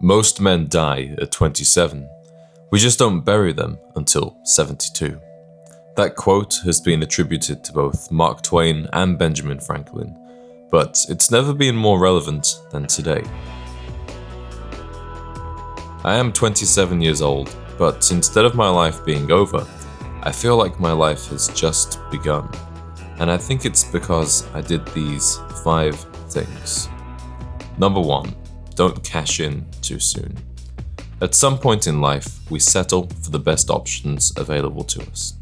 Most men die at 27. We just don't bury them until 72. That quote has been attributed to both Mark Twain and Benjamin Franklin, but it's never been more relevant than today. I am 27 years old, but instead of my life being over, I feel like my life has just begun. And I think it's because I did these 5 things. Number 1, don't cash in too soon. At some point in life, we settle for the best options available to us.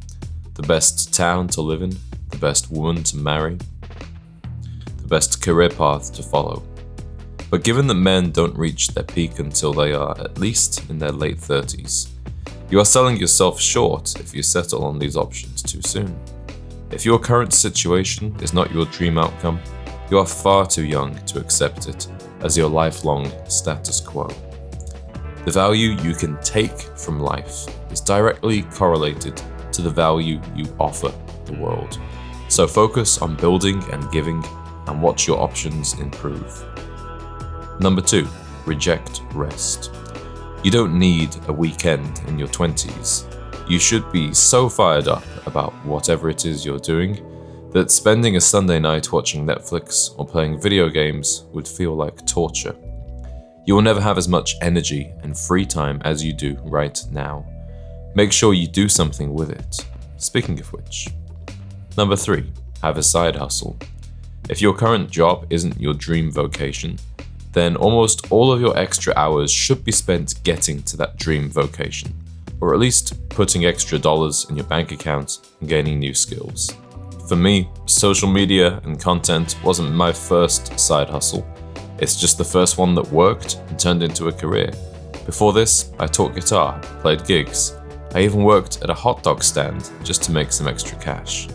The best town to live in, the best woman to marry, the best career path to follow. But given that men don't reach their peak until they are at least in their late 30s, you are selling yourself short if you settle on these options too soon. If your current situation is not your dream outcome, you are far too young to accept it as your lifelong status quo. The value you can take from life is directly correlated to the value you offer the world. So focus on building and giving and watch your options improve. Number 2, reject rest. You don't need a weekend in your 20s. You should be so fired up about whatever it is you're doing that spending a Sunday night watching Netflix or playing video games would feel like torture. You will never have as much energy and free time as you do right now. Make sure you do something with it. Speaking of which. Number 3, have a side hustle. If your current job isn't your dream vocation, then almost all of your extra hours should be spent getting to that dream vocation, or at least putting extra dollars in your bank account and gaining new skills. For me, social media and content wasn't my first side hustle. It's just the first one that worked and turned into a career. Before this, I taught guitar, played gigs. I even worked at a hot dog stand just to make some extra cash.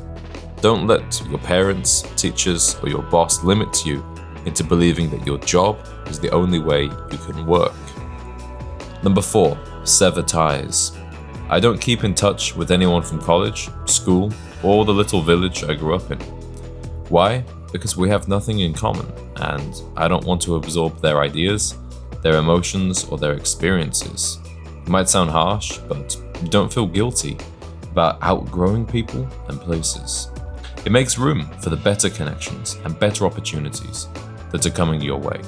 Don't let your parents, teachers, or your boss limit you into believing that your job is the only way you can work. Number 4, sever ties. I don't keep in touch with anyone from college, school, or the little village I grew up in. Why? Because we have nothing in common, and I don't want to absorb their ideas, their emotions, or their experiences. It might sound harsh, but don't feel guilty about outgrowing people and places. It makes room for the better connections and better opportunities that are coming your way.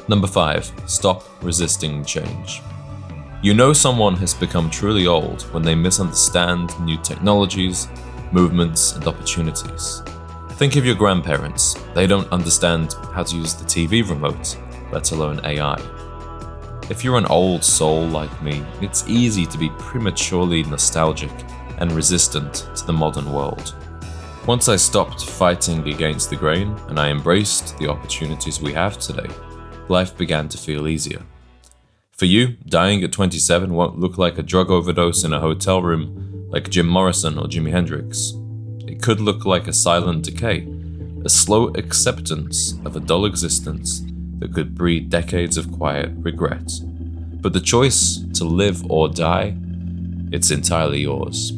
Number 5, stop resisting change. You know someone has become truly old when they misunderstand new technologies, movements, and opportunities. Think of your grandparents. They don't understand how to use the TV remote, let alone AI. If you're an old soul like me, it's easy to be prematurely nostalgic and resistant to the modern world. Once I stopped fighting against the grain and I embraced the opportunities we have today, life began to feel easier. For you, dying at 27 won't look like a drug overdose in a hotel room like Jim Morrison or Jimi Hendrix. It could look like a silent decay, a slow acceptance of a dull existence that could breed decades of quiet regret. But the choice to live or die, it's entirely yours.